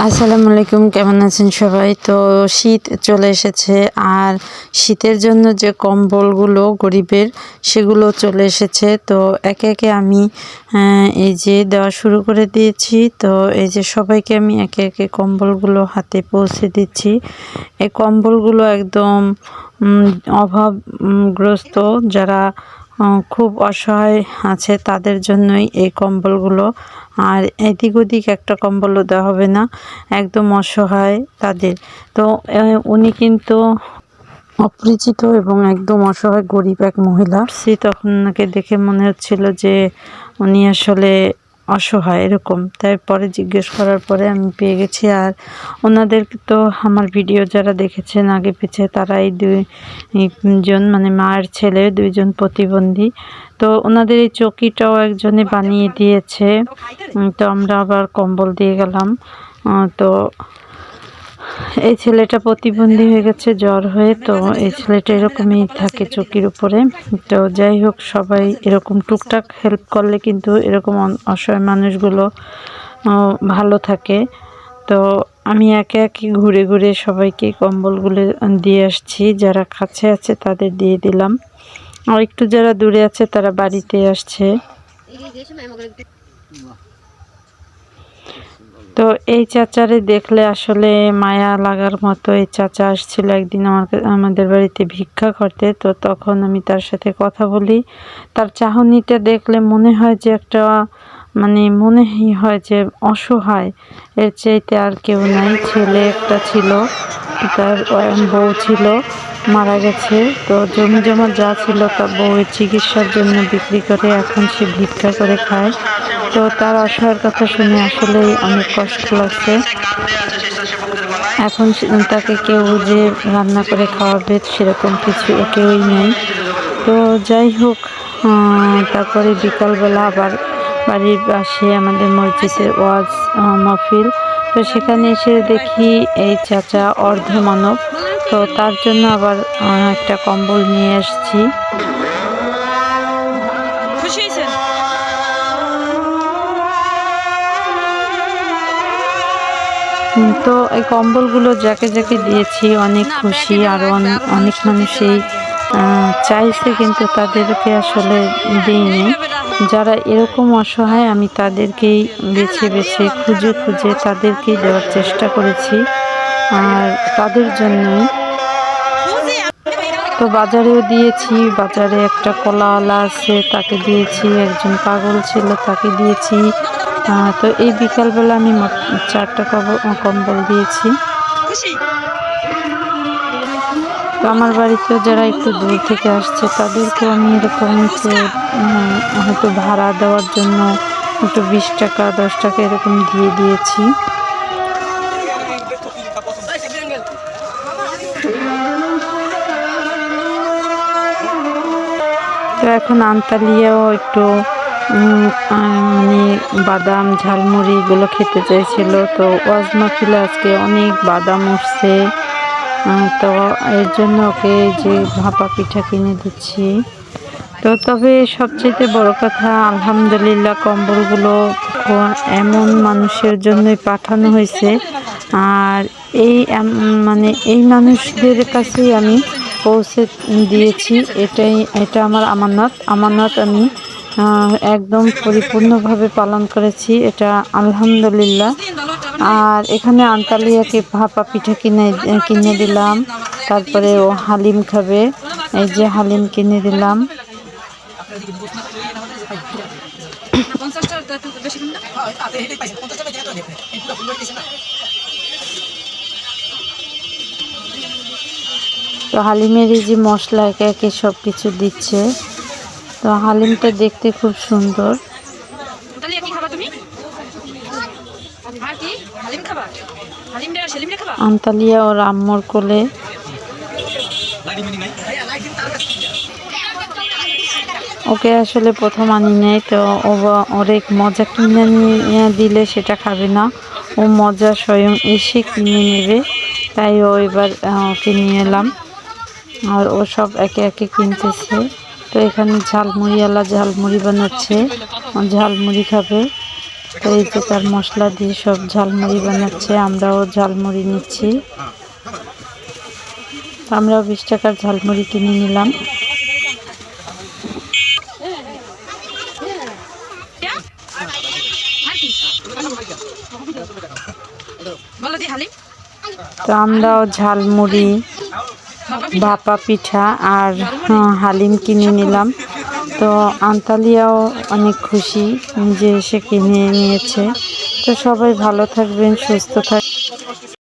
আসসালামু আলাইকুম, কেমন আছেন সবাই? তো শীত চলে এসেছে আর শীতের জন্য যে কম্বলগুলো গরিবের সেগুলো চলে এসেছে। তো একে একে আমি এই যে দেওয়া শুরু করে দিয়েছি। তো এই যে সবাইকে আমি একে একে কম্বলগুলো হাতে পৌঁছে দিচ্ছি। এই কম্বলগুলো একদম অভাবগ্রস্ত যারা খুব অসহায় আছে তাদের জন্যই এই কম্বলগুলো। আর এদিক ওদিক একটা কম্বলও দেওয়া হবে না, একদম অসহায় তাদের। তো উনি কিন্তু অপরিচিত এবং একদম অসহায় গরিব এক মহিলা। তখন ওনাকে দেখে মনে হচ্ছিল যে উনি আসলে অসহায় এরকম। তাই পরে জিজ্ঞেস করার পরে আমি পেয়ে গেছি। আর ওনাদেরকে তো আমার ভিডিও যারা দেখেছেন আগে পিছে তারা এই দুইজন মানে মায়ের ছেলে দুইজন প্রতিবন্ধী। তো ওনাদের এই চৌকিটাও একজনে বানিয়ে দিয়েছে। তো আমরা আবার কম্বল দিয়ে গেলাম। তো এই ছেলেটা প্রতিবন্ধী হয়ে গেছে জ্বর হয়ে। তো এই ছেলেটা এরকমই থাকে চৌকির উপরে। তো যাই হোক, সবাই এরকম টুকটাক হেল্প করলে কিন্তু এরকম অসহায় মানুষগুলো ভালো থাকে। তো আমি একে একে ঘুরে ঘুরে সবাইকে কম্বলগুলো দিয়ে আসছি। যারা কাছে আছে তাদের দিয়ে দিলাম, আর একটু যারা দূরে আছে তারা বাড়িতে আসছে। তো এই চাচারে দেখলে আসলে মায়া লাগার মতো। এই চাচা আসছিল একদিন আমাদের বাড়িতে ভিক্ষা করতে। তো তখন আমি তার সাথে কথা বলি। তার চাহনিটা দেখলে মনে হয় যে একটা মনে হয় যে অসহায়, এর চাইতে আর কেউ নাই। ছেলে একটা ছিল, তার বউ ছিল, মারা গেছে। তো জমি জমা যা ছিল তা বউয়ের চিকিৎসার জন্য বিক্রি করে এখন সে ভিক্ষা করে খায়। তো তার অসহায়ের কথা শুনে আসলেই অনেক কষ্ট লাগছে। এখন তাকে কেউ যে রান্না করে খাওয়াবে সেরকম কিছু কেউই নেই। তো যাই হোক, তারপরে বিকালবেলা আবার বাড়ির পাশে আমাদের মসজিদের ওয়াজ মাহফিল। তো সেখানে এসে দেখি এই চাচা অর্ধমানব। তো তার জন্য আবার একটা কম্বল নিয়ে আসছি। তো এই কম্বলগুলো যাকে যাকে দিয়েছি অনেক খুশি। আরও অনেক মানুষই চাইছে কিন্তু তাদেরকে আসলে দিইনি। যারা এরকম অসহায় আমি তাদেরকেই বেছে বেছে খুঁজে খুঁজে তাদেরকেই দেওয়ার চেষ্টা করেছি, আর তাদের জন্যই। তো বাজারেও দিয়েছি, বাজারে একটা কলাওয়ালা আছে তাকে দিয়েছি, একজন পাগল ছিল তাকে দিয়েছি। তো এই বিকালবেলা আমি 4টা কম্বল দিয়েছি। তো আমার বাড়িতেও যারা একটু দূর থেকে আসছে তাদেরকেও আমি এরকম একটু হয়তো ভাড়া দেওয়ার জন্য একটু 20 টাকা 10 টাকা এরকম দিয়ে দিয়েছি। তো এখন আন্তালিয়াও একটু বাদাম ঝালমুড়ি এগুলো খেতে চাইছিল। তো ওয়াজ মাহফিলে আজকে অনেক বাদাম উঠছে। তো এর জন্য ওকে যে ভাপা পিঠা কিনে দিচ্ছি। তো তবে সবচেয়ে বড় কথা, আলহামদুলিল্লাহ কম্বলগুলো এমন মানুষের জন্যই পাঠানো হয়েছে। আর এই মানুষদের কাছেই আমি পৌঁছে দিয়েছি। এটা আমার আমানত আমি একদম পরিপূর্ণভাবে পালন করেছি, এটা আলহামদুলিল্লাহ। আর এখানে আন্তালিয়াকে ভাপা পিঠা কিনে দিলাম। তারপরে ও হালিম খাবে, এই যে হালিম কিনে দিলাম। তো হালিমের এই যে মশলা একে একে সব কিছু দিচ্ছে। তো হালিমটা দেখতে খুব সুন্দর। আন্তালিয়া ওর আম্মুর কোলে। ওকে আসলে প্রথম আনি নাই, তো ওর এক মজা কিনে নিয়ে দিলে সেটা খাবে না, ও মজা স্বয়ং এসে কিনে নেবে। তাই ও এবার ওকে নিয়ে এলাম, আর ও সব একে একে কিনতেছে। তো এখানে ঝালমুড়িওয়ালা ঝালমুড়ি বানাচ্ছে, ঝালমুড়ি খাবে। তো এই যে তার মশলা দিয়ে সব ঝালমুড়ি বানাচ্ছে, আমরাও ঝালমুড়ি নিচ্ছি। আমরাও 20 টাকার ঝালমুড়ি কিনে নিলাম। তো আমরাও ঝালমুড়ি, ভাপা পিঠা আর হালিম কিনে নিলাম। তো আন্তালিয়াও অনেক খুশি, নিজে এসে কিনে নিয়েছে। তো সবাই ভালো থাকবেন, সুস্থ থাকবেন।